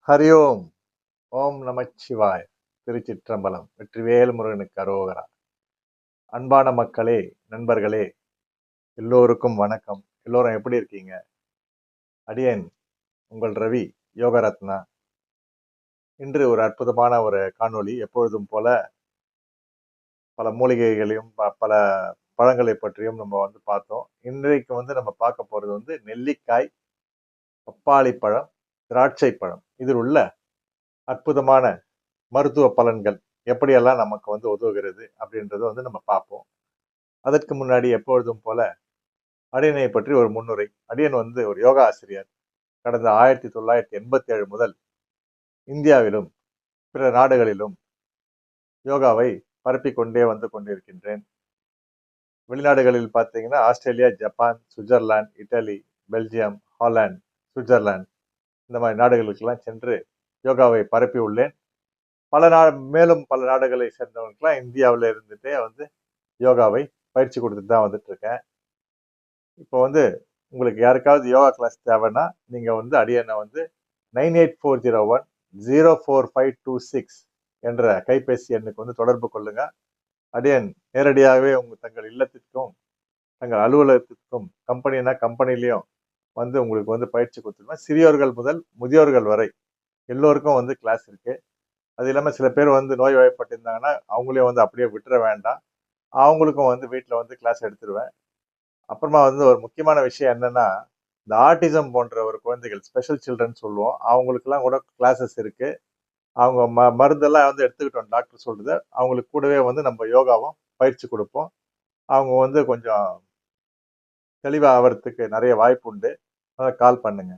ஹரி ஓம். ஓம் நமச்சிவாய. திருச்சிற்றம்பலம். வெற்றிவேல் முருகனுக்கு அரோகரா. அன்பான மக்களே, நண்பர்களே, எல்லோருக்கும் வணக்கம். எல்லோரும் எப்படி இருக்கீங்க? அடியேன் உங்கள் ரவி யோகரத்னா. இன்று ஒரு அற்புதமான ஒரு காணொளி. எப்பொழுதும் போல பல மூலிகைகளையும் பல பழங்களை பற்றியும் நம்ம பார்த்தோம். இன்றைக்கு நம்ம பார்க்க போறது நெல்லிக்காய், பப்பாளி பழம், திராட்சை பழம். இதில் உள்ள அற்புதமான மருத்துவ பலன்கள் எப்படியெல்லாம் நமக்கு உதவுகிறது அப்படின்றத நம்ம பார்ப்போம். அதற்கு முன்னாடி எப்பொழுதும் போல அடியனை பற்றி ஒரு முன்னுரை. அடியன் ஒரு யோகா ஆசிரியர். கடந்த 1987 முதல் இந்தியாவிலும் பிற நாடுகளிலும் யோகாவை பரப்பிக் கொண்டே வந்து கொண்டிருக்கின்றேன். வெளிநாடுகளில் பார்த்தீங்கன்னா Australia, Japan, Switzerland, Italy, Belgium, Holland, Switzerland இந்த மாதிரி நாடுகளுக்கெல்லாம் சென்று யோகாவை பரப்பி உள்ளேன். மேலும் பல நாடுகளை சேர்ந்தவங்களுக்கெல்லாம் இந்தியாவில் இருந்துட்டே யோகாவை பயிற்சி கொடுத்துட்டு தான் வந்துட்டு இருக்கேன். இப்போ உங்களுக்கு யாருக்காவது யோகா கிளாஸ் தேவைன்னா நீங்க அடியனை 9840104526 என்ற கைபேசி எண்ணுக்கு தொடர்பு கொள்ளுங்க. அடியன் நேரடியாகவே தங்கள் இல்லத்திற்கும் தங்கள் அலுவலகத்திற்கும் கம்பெனினா கம்பெனிலையும் உங்களுக்கு பயிற்சி கொடுத்துருவேன். சிறியோர்கள் முதல் முதியோர்கள் வரை எல்லோருக்கும் கிளாஸ் இருக்கு. அது இல்லாமல் சில பேர் நோய்வாய்ப்பட்டிருந்தாங்கன்னா அவங்களையும் அப்படியே விட்டுற வேண்டாம். அவங்களுக்கும் வீட்டில் கிளாஸ் எடுத்துருவேன். அப்புறமா ஒரு முக்கியமான விஷயம் என்னன்னா, இந்த ஆட்டிசம் போன்ற ஒரு குழந்தைகள், ஸ்பெஷல் சில்ட்ரன் சொல்லுவோம், அவங்களுக்குலாம் கூட கிளாஸஸ் இருக்கு. அவங்க மருந்தெல்லாம் எடுத்துக்கிட்டோம் டாக்டர் சொல்றது. அவங்களுக்கு கூடவே நம்ம யோகாவும் பயிற்சி கொடுப்போம். அவங்க கொஞ்சம் தெளிவா ஆவறதுக்கு நிறைய வாய்ப்பு உண்டு. கால் பண்ணுங்க.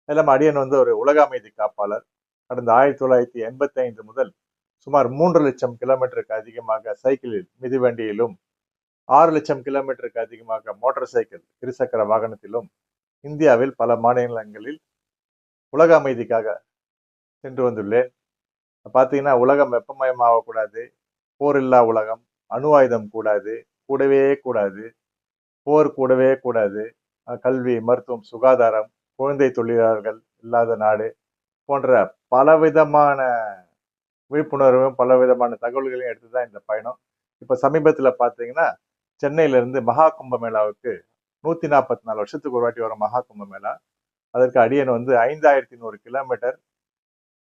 எல்லாம் அடியன் ஒரு உலக அமைதி காப்பாளர். கடந்த 1985 முதல் சுமார் 3 லட்சம் கிலோமீட்டருக்கு அதிகமாக சைக்கிளில், மிதிவண்டியிலும் 6 லட்சம் கிலோமீட்டருக்கு அதிகமாக மோட்டார் சைக்கிள், இருசக்கர வாகனத்திலும் இந்தியாவில் பல மாநிலங்களில் உலக அமைதிக்காக சென்று வந்துள்ளேன். பார்த்தீங்கன்னா உலகம் வெப்பமயம் ஆகக்கூடாது, போர் இல்லா உலகம், அணு ஆயுதம் கூடாது, கூடவே கூடாது, போர் கூடவே கூடாது, கல்வி, மருத்துவம், சுகாதாரம், குழந்தை தொழிலாளர்கள் இல்லாத நாடு போன்ற பலவிதமான விழிப்புணர்வும் பலவிதமான தகவல்களையும் எடுத்துதான் இந்த பயணம். இப்ப சமீபத்துல பாத்தீங்கன்னா சென்னையில இருந்து மகா கும்பமேளாவுக்கு 144 வருஷத்துக்கு ஒரு வாட்டி வரும் மகா கும்பமேளா. அதற்கு அடியன் 5100 கிலோமீட்டர்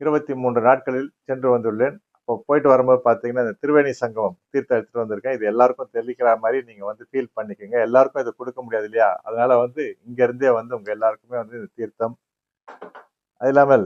23 நாட்களில் சென்று வந்துள்ளேன். அப்போ போயிட்டு வரும்போது பாத்தீங்கன்னா இந்த திருவேணி சங்கமம் தீர்த்தம் எடுத்துட்டு வந்திருக்கேன். இது எல்லாருக்கும் தெளிக்கிற மாதிரி நீங்க ஃபீல் பண்ணிக்கோங்க. எல்லாருக்கும் இது கொடுக்க முடியாது இல்லையா? அதனால இங்க இருந்தே உங்க எல்லாருக்குமே இந்த தீர்த்தம். அது இல்லாமல்